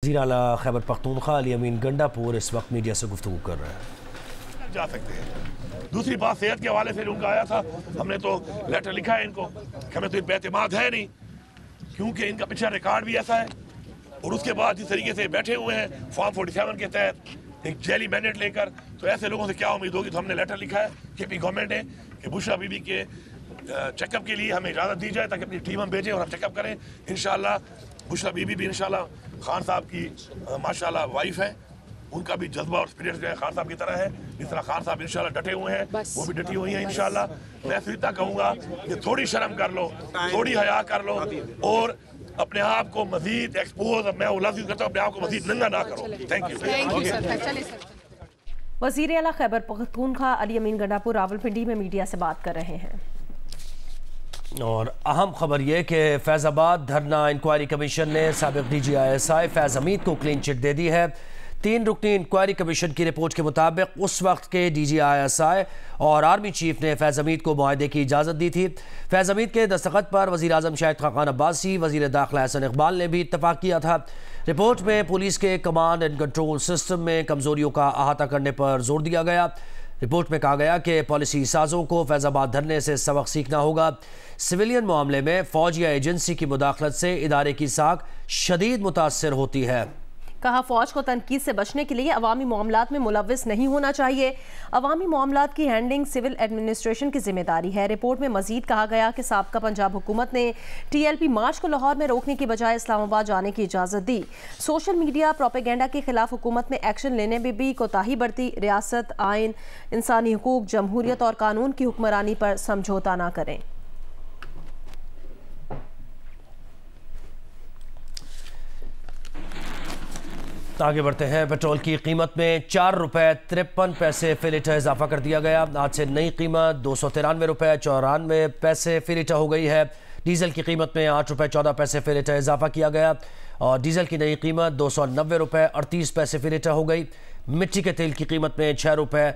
वज़ीर आला खैबर पख्तूनख्वा अली अमीन गंडापुर इस वक्त मीडिया से गुफ्तगू कर रहे हैं। जा सकते हैं। दूसरी बात, सेहत के हवाले से उनका आया था, हमने तो लेटर लिखा है इनको कि हमें तो इन पे एतमाद है नहीं, क्योंकि इनका पिछला रिकॉर्ड भी ऐसा है। और उसके बाद जिस तरीके से बैठे हुए हैं फॉर्म 47 के तहत एक जेली मैंडेट लेकर, तो ऐसे लोगों से क्या उम्मीद होगी। तो हमने लेटर लिखा है KP गवर्नमेंट है कि बुशरा बीबी के चेकअप के लिए हमें इजाज़त दी जाए ताकि अपनी टीम हम भेजें और हम चेकअप करें। इंशाल्लाह बुशरा बीबी भी इंशाल्लाह खान साहब की माशाल्लाह वाइफ है, उनका भी जज्बा और स्पिरिट जो है खान साहब की तरह है, जिस तरह खान साहब इंशाल्लाह डटे हुए हैं वो भी डटी हुई हैं इंशाल्लाह। मैं तो इतना कहूँगा कि थोड़ी शर्म कर लो, थोड़ी हया कर लो और अपने आप को मजीद एक्सपोज, मैं उल्लासित करता हूँ, अपने आप को मजीद नंगा ना करो। Thank you. वज़ीर आला खैबर पख्तूनख्वा अली अमीन गंडापुर रावलपिंडी में मीडिया से बात कर रहे हैं। और अहम खबर यह कि फैज़ाबाद धरना इंक्वायरी कमीशन ने साबिक़ DGI फैज़ हमीद को क्लीन चिट दे दी है। 3 रुकनी इंक्वायरी कमीशन की रिपोर्ट के मुताबिक उस वक्त के DGI और आर्मी चीफ ने फैज़ हमीद को मुआहदे की इजाज़त दी थी। फैज़ हमीद के दस्तखत पर वज़ीर आज़म शाहिद खान अब्बासी, वज़ीर दाखिला हसन इकबाल ने भी इत्तफाक किया था। रिपोर्ट में पुलिस के कमांड एंड कंट्रोल सिस्टम में कमज़ोरियों का अहाता करने पर जोर दिया गया। रिपोर्ट में कहा गया कि पॉलिसी साजों को फैज़ाबाद धरने से सबक सीखना होगा। सिविलियन मामले में फ़ौज या एजेंसी की मुदाखलत से इदारे की साख शदीद मुतासर होती है। कहा, फ़ौज को तनकीद से बचने के लिए अवामी मामलात में मुलव्विस नहीं होना चाहिए। अवामी मामलात की हैंडलिंग सिविल एडमिनिस्ट्रेशन की जिम्मेदारी है। रिपोर्ट में मजीद कहा गया कि साबका पंजाब हुकूमत ने TLP मार्च को लाहौर में रोकने की बजाय इस्लामाबाद जाने की इजाज़त दी। सोशल मीडिया प्रोपेगेंडा के खिलाफ हुकूमत ने एक्शन लेने में भी कोताही बरती। रियासत, आइन, इंसानी हुकूक, जमहूरियत और कानून की हुक्मरानी पर समझौता न करें। आगे बढ़ते हैं। पेट्रोल की कीमत में 4 रुपये 53 पैसे फी लीटर इजाफा कर दिया गया। आज से नई कीमत 293 रुपये 94 पैसे फी लीटर हो गई है। डीजल की कीमत में 8 रुपये 14 पैसे फी लीटर इजाफा किया गया और डीजल की नई कीमत 290 रुपये 38 पैसे फी लीटर हो गई। मिट्टी के तेल की कीमत में 6 रुपये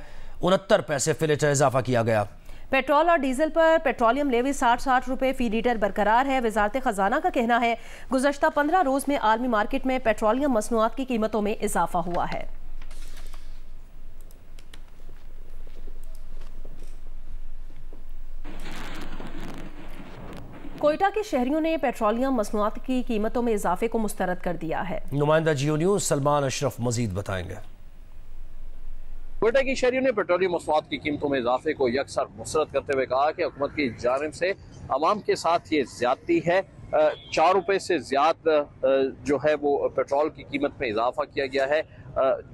69 पैसे फी लीटर इजाफा किया गया। पेट्रोल और डीजल पर पेट्रोलियम लेवी 60 रुपये फी लीटर बरकरार है। वजारत खजाना का कहना है गुज़श्ता 15 रोज़ में आलमी मार्केट में पेट्रोलियम मसनूआत की कीमतों में इजाफा हुआ है। कोयटा के शहरियों ने पेट्रोलियम मसनूआत की कीमतों में इजाफे को मुस्तरद कर दिया है। नुमाइंदा जियो न्यूज़ सलमान अशरफ मजीद बताएंगे। कोयटा की शहरियों ने पेट्रोलियम मसनूआत की कीमतों में इजाफे को यकसर मुस्तरद करते हुए कहा कि हुकूमत की जानिब से अवाम के साथ ये ज्यादती है। 4 रुपये से ज्यादा जो है वो पेट्रोल की कीमत में इजाफा किया गया है,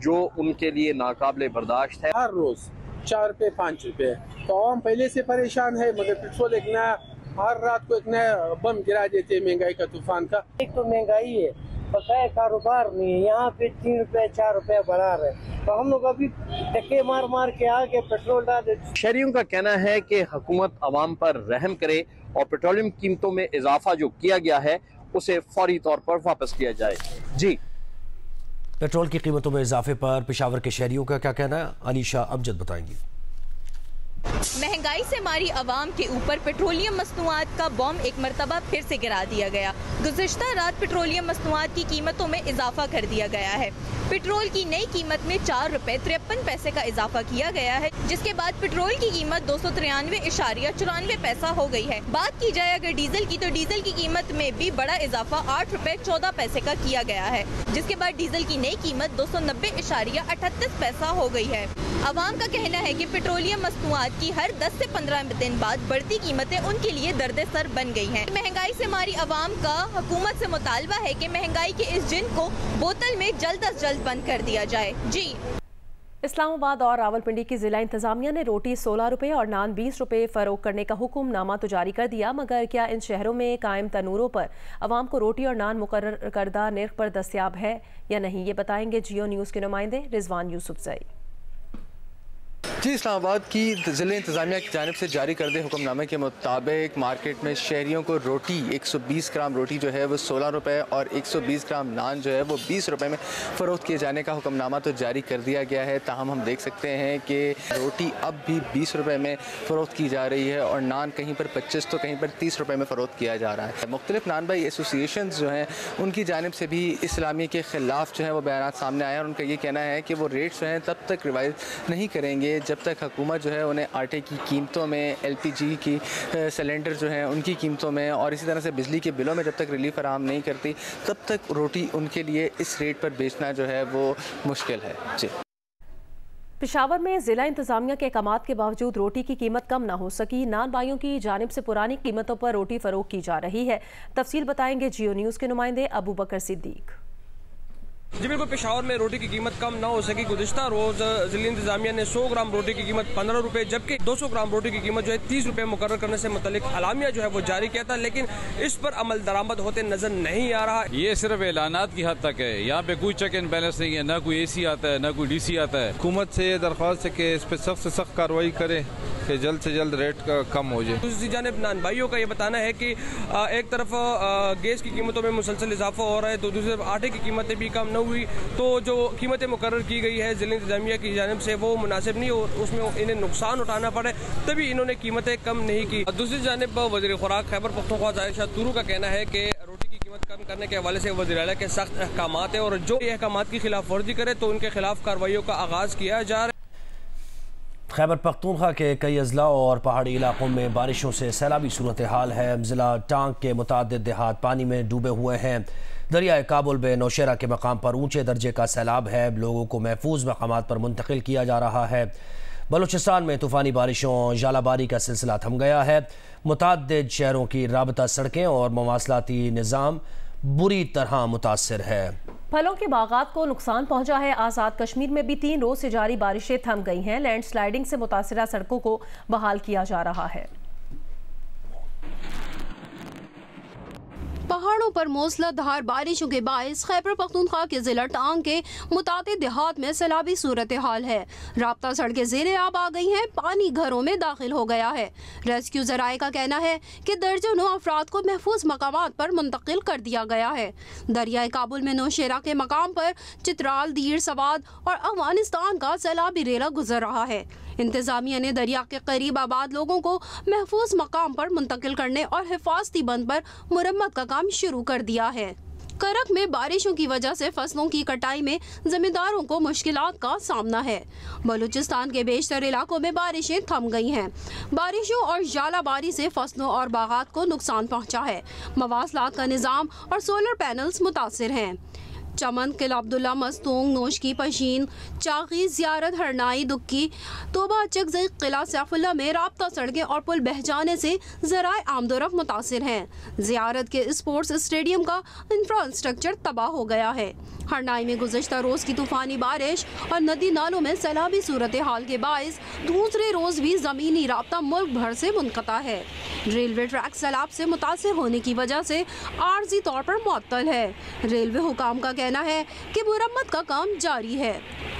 जो उनके लिए नाकाबिले बर्दाश्त है। हर रोज 4 रुपये 5 रुपये तो आवाम पहले से परेशान है, मगर पेट्रोल एक नया हर रात को एक नया बम गिरा देते महंगाई का तूफान का। एक तो महंगाई है, बकाया कारोबार नहीं है, यहाँ पे 3 रुपये 4 रुपये बढ़ा रहे, तो हम लोग अभी धक्के मार मार के आके पेट्रोल डाल देते। शहरियों का कहना है कि हुकूमत अवाम पर रहम करे और पेट्रोलियम कीमतों में इजाफा जो किया गया है उसे फौरी तौर पर वापस किया जाए। जी, पेट्रोल की कीमतों में इजाफे पर पेशावर के शहरियों का क्या कहना है, अनीशा अमजद बताएंगी। महंगाई से मारी आवाम के ऊपर पेट्रोलियम मसनूआत का बॉम्ब एक मरतबा फिर से गिरा दिया गया। गुज़िश्ता रात पेट्रोलियम मसनूआत की कीमतों में इजाफा कर दिया गया है। पेट्रोल की नई कीमत में 4 रुपये 53 पैसे का इजाफा किया गया है, जिसके बाद पेट्रोल की कीमत 293.94 पैसा हो गई है। बात की जाए अगर डीजल की, तो डीजल की कीमत में भी बड़ा इजाफा 8 रुपये 14 पैसे का किया गया है, जिसके बाद डीजल की नई कीमत 290.38 पैसा हो गई है। अवाम का कहना है कि पेट्रोलियम मसनूआत की हर 10 से 15 दिन बाद बढ़ती कीमतें उनके लिए दर्द सर बन गई हैं। महंगाई से मारी अवाम का हुकूमत से मुतालबा है कि महंगाई के इस जिन को बोतल में जल्द अज जल्द बंद कर दिया जाए। जी, इस्लामाबाद और रावलपिंडी की जिला इंतजामिया ने रोटी 16 रुपये और नान 20 रुपये फरोख्त करने का हुक्मनामा तो जारी कर दिया, मगर क्या इन शहरों में कायम तनूरों पर अवाम को रोटी और नान मुकर्रर करदा नर्ख पर दस्तयाब है या नहीं, ये बताएंगे जियो न्यूज़ के नुमाइंदे रिजवान यूसुफ जई। जी, इस्लामाबाद की ज़िला इंतज़ामिया की जानिब से जारी करदे हुक्मनामे के मुताबिक मार्केट में शहरियों को रोटी 120 ग्राम रोटी जो है वो 16 रुपये और 120 ग्राम नान जो है वो 20 रुपये में फ़रोख्त किए जाने का हुक्मनामा तो जारी कर दिया गया है। ताहम हम देख सकते हैं कि रोटी अब भी 20 रुपये में फ़रोख्त की जा रही है और नान कहीं पर 25 तो कहीं पर 30 रुपये में फ़रोख्त किया जा रहा है। मुख्तलिफ नान भाई एसोसिएशन जो हैं उनकी जानिब से भी इस्लामी के ख़िलाफ़ जो है वो बयान सामने आए और उनका ये कहना है कि वो रेट्स जो हैं तब तक रिवाइज़ नहीं करेंगे जब तक हुकूमत जो है उन्हें आटे की कीमतों में, LPG की सिलेंडर जो हैं उनकी कीमतों में और इसी तरह से बिजली के बिलों में जब तक रिलीफ फराहम नहीं करती तब तक रोटी उनके लिए इस रेट पर बेचना जो है वो मुश्किल है। जी, पेशावर में जिला इंतजामिया के अहकामात के बावजूद रोटी की कीमत कम ना हो सकी। नान भाइयों की जानिब से पुरानी कीमतों पर रोटी फरोख्त की जा रही है। तफसील बताएंगे जियो न्यूज़ के नुमाइंदे अबू बकर सिद्दीक। जी बिल्कुल, पेशावर में रोटी की कीमत कम ना हो सकी। गुज़िश्ता रोज़ जिला इंतजामिया ने 100 ग्राम रोटी की कीमत 15 रुपये जबकि 200 ग्राम रोटी की कीमत जो है 30 रुपये मुकर्रर करने से मुतल्लिक अलामिया जो है वो जारी किया था, लेकिन इस पर अमल दरामद होते नजर नहीं आ रहा। ये सिर्फ ऐलानात की हद तक है, यहाँ पे कोई चेक एंड बैलेंस नहीं है, ना कोई AC आता है ना कोई DC आता है। हुकूमत से ये दरख्वास्त है कि इस पर सख्त से सख्त कार्रवाई करे कि जल्द से जल्द रेट का कम हो जाए। दूसरी जानिब नान भाइयों का ये बताना है कि एक तरफ गैस की कीमतों में मुसलसल इजाफा हो रहा है तो दूसरी तरफ आटे की कीमतें भी कम न हुई, तो जो कीमतें मुकर्रर की गई है जिला इंतजामिया की जानिब से वो मुनासिब नहीं और उसमें इन्हें नुकसान उठाना पड़े, तभी इन्होंने कीमतें कम नहीं की। दूसरी जानिब वज़ीर खुराक खैबर पख्तूनख्वा ज़ाहिर शाह तुरू का कहना है कि रोटी की कीमत कम करने के हवाले से वज़ीर आला के सख्त अहकामात है और जो ये अहकामात की खिलाफ वर्जी करे तो उनके खिलाफ कार्रवाइयों का आगाज़ किया जा रहा है। खैबर पख्तूनख्वा के कई अजला और पहाड़ी इलाकों में बारिशों से सैलाबी सूरत हाल है। ज़िला टांग के मुतादिद देहात पानी में डूबे हुए हैं। दरियाए काबुल में नौशेरा के मकाम पर ऊंचे दर्जे का सैलाब है। लोगों को महफूज मकामात पर मुंतकिल किया जा रहा है। बलूचिस्तान में तूफ़ानी बारिशों जालाबारी का सिलसिला थम गया है। मुतादिद शहरों की राबता सड़कें और मवासलाती निज़ाम बुरी तरह मुतासर है। फलों के बागात को नुकसान पहुंचा है। आज़ाद कश्मीर में भी 3 रोज से जारी बारिशें थम गई हैं। लैंडस्लाइडिंग से मुतासरा सड़कों को बहाल किया जा रहा है। पहाड़ों पर मूसलाधार बारिशों के बायस खैबर पख्तूनख्वा के जिला टांग के मुतादिद देहात में सैलाबी सूरत हाल है। राब्ता सड़कें ज़ेरे आब आ गई हैं, पानी घरों में दाखिल हो गया है। रेस्क्यू ज़राए का कहना है कि दर्जनों अफराद को महफूज मकामात पर मुंतकिल कर दिया गया है। दरियाए काबुल में नौशेरा के मकाम पर चित्राल, दीर सवाद और अफगानिस्तान का सैलाबी रेला गुजर रहा है। इंतजामिया ने दरिया के करीब आबाद लोगों को महफूज मकाम पर मुंतकिल करने और हिफाजती बंद पर मुरम्मत का काम शुरू कर दिया है। करक में बारिशों की वजह से फसलों की कटाई में जमींदारों को मुश्किलात का सामना है। बलूचिस्तान के बेशतर इलाकों में बारिशें थम गई हैं। बारिशों और जालाबारी से फसलों और बागात को नुकसान पहुंचा है। मवासलात का निज़ाम और सोलर पैनल्स मुतासिर हैं। चमन, किला अब्दुल्ला, मस्तूंग, नोशकी, पशीन, चाकी, ज़ियारत, हरनाई, दुक्की, तोबा, चकज़ई, किला सैफुल्ला में राब्ता सड़कें और पुल बह जाने से ज़राए आमदोरफ्त मुतासिर हैं। ज़ियारत के स्पोर्ट्स स्टेडियम का इंफ्रास्ट्रक्चर तबाह हो गया है। हरनाई में गुज़श्ता रोज़ की तूफ़ानी बारिश और नदी नालों में सैलाबी सूरत हाल के बायस दूसरे रोज़ भी ज़मीनी राब्ता मुल्क भर से मुनक़ता है। रेलवे ट्रैक सैलाब से मुतासिर होने की वजह से आर्जी तौर पर मुअत्तल है। रेलवे हुकाम का कहना है कि मुरम्मत का काम जारी है।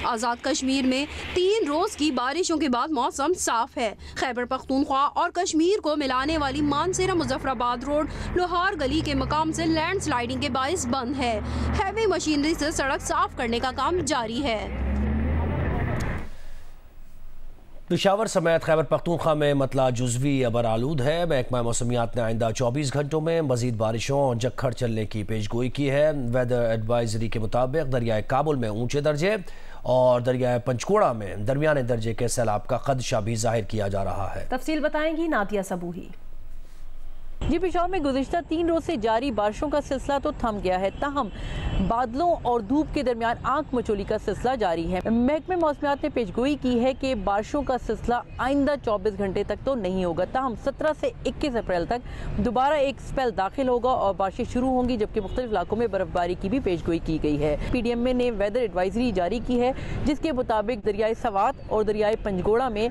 आज़ाद कश्मीर में 3 रोज़ की बारिशों के बाद मौसम साफ है। खैबर पख्तूनख्वा और कश्मीर को मिलाने वाली मानसेरा मुजफ्फराबाद रोड लोहार गली के मकाम से लैंडस्लाइडिंग के बायस बंद है। हैवी मशीनरी से सड़क साफ करने का काम जारी है। पेशावर समेत खैबर पख्तूनख्वा में मतला जुज़वी अबर आलूद है। महकमा मौसमियात ने आइंदा 24 घंटों में मजीद बारिशों और जक्खड़ चलने की पेशगोई की है। वेदर एडवाइजरी के मुताबिक दरियाए काबुल में ऊंचे दर्जे और दरियाए पंचकोड़ा में दरमियाने दर्जे के सैलाब का खदशा भी जाहिर किया जा रहा है। तफसील बताएंगी नादिया सबूही। जी, पेशावर में गुज़िश्ता 3 रोज से जारी बारिशों का सिलसिला तो थम गया है, ताहम बादलों और धूप के दरमियान आंख मचोली का सिलसिला जारी है। महकमे मौसमियात ने पेशगोई की है कि बारिशों का सिलसिला आइंदा 24 घंटे तक तो नहीं होगा, ताहम 17 से 21 अप्रैल तक दोबारा एक स्पेल दाखिल होगा और बारिशें शुरू होंगी, जबकि मुख्तलिफ इलाकों में बर्फबारी की भी पेशगोई की गई है। PDM ने वेदर एडवाइजरी जारी की है, जिसके मुताबिक दरियाए सवात और दरियाए पंचगोड़ा में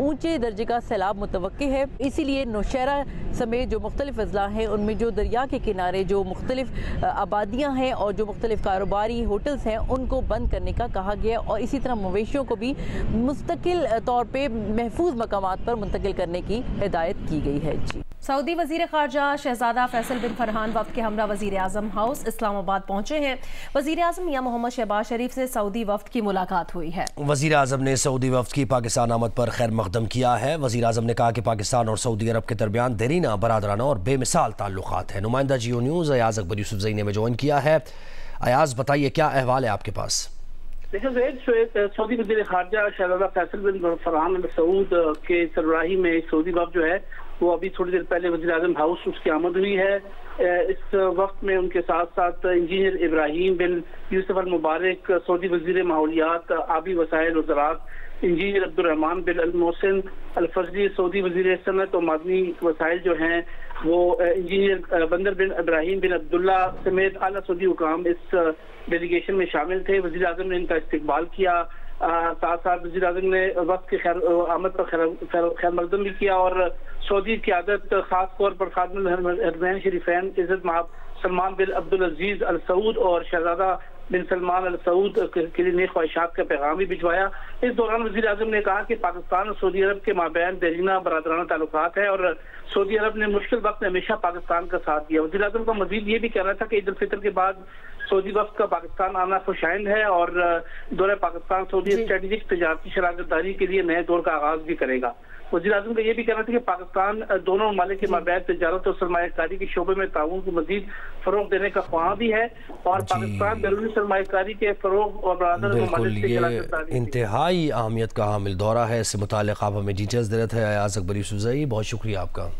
ऊंचे दर्जे का सैलाब मुतवक्के है। इसीलिए नौशहरा समेत जो मुख्तलिफ अजला हैं उनमें जो दरिया के किनारे जो मुख्तलिफ आबादियाँ हैं और जो मुख्तलिफ कारोबारी होटल्स हैं उनको बंद करने का कहा गया और इसी तरह मवेशियों को भी मुस्तकिल तौर पर महफूज मकामात पर मुंतकिल करने की हिदायत की गई है। जी। सऊदी वजीर खारजा शहजादा फैसल बिन फरहान वफ्द के हमरा वजीर आजम हाउस इस्लामाबाद पहुंचे हैं। वजीर आजम मियां मोहम्मद शहबाज शरीफ से सऊदी वफ्द की मुलाकात हुई है। वजीर आजम ने सऊदी वफ्द की पाकिस्तान आमद पर खैर मकदम किया है। वजीर आजम ने कहा कि पाकिस्तान और सऊदी अरब के दरमियान देरीना, बरादराना और बेमिसाल ताल्लुकात हैं। नुमाइंदा जियो न्यूज़ अयाज अकबर यूसुफजई ने ज्वाइन किया है। अयाज बताइए क्या अहवाल है आपके पास? देखिए सऊदी वज़ीर ख़ारजा शहज़ादा फैसल बिन फरहान अल सऊद के सरबराही में सऊदी वफ्द जो है वो अभी थोड़ी देर पहले वज़ीर आज़म हाउस उसकी आमद हुई है। इस वक्त में उनके साथ साथ इंजीनियर इब्राहिम बिन यूसुफ अल मुबारक, सऊदी वज़ीर माहौलियात, आबी वसाइल और ज़राअत, इंजीनियर अब्दुर्रहमान बिन अल मोहसिन अल फजली, सऊदी वज़ीर सनत और मादनी वसाइल जो हैं वो इंजीनियर बंदर बिन इब्राहिम बिन अब्दुल्ला समेत आला सऊदी हुकाम इस डेलीगेशन में शामिल थे। वज़ीर आज़म ने इनका इस्तकबाल किया। साथ साथ वज़ीर आज़म ने वक्त के आमद पर खैर मकदम भी किया और सऊदी क़यादत खास तौर पर खादिमुल हरमैन शरीफैन इज़्ज़त माब सलमान बिन अब्दुल अजीज अल सऊद और शहजादा बिन सलमान अल सऊद के लिए नेक ख्वाहिशात का पैगाम भी भिजवाया। इस दौरान वज़ीर आज़म ने कहा कि पाकिस्तान और सऊदी अरब के माबैन देरीना बरादराना ताल्लुकात है और सऊदी अरब ने मुश्किल वक्त में हमेशा पाकिस्तान का साथ दिया। वज़ीर आज़म का मज़ीद ये भी कहना था कि ईद उल फितर के बाद सऊदी वफ्द का पाकिस्तान आना खुशाइंद है और दौरे पाकिस्तान सऊदी स्ट्रेटेजिक तजारती शराकतदारी के लिए नए दौर का आगाज भी करेगा। वज़ीर आज़म का ये भी कहना था कि पाकिस्तान दोनों ममालिक के माबैन तजारत और सरमायाकारी के शोबे में ताउन को मजीद फरोग देने का ख्वाह भी है और पाकिस्तान बैरूनी सरमायाकारी के फरोग और बरादर ममालिक से इंतहाई अहमियत का हामिल दौरा है। इससे मुताल्लिक़ आप हमें डिटेल्स दे रहे थे अयाज अकबर यूसुफजई, बहुत शुक्रिया आपका।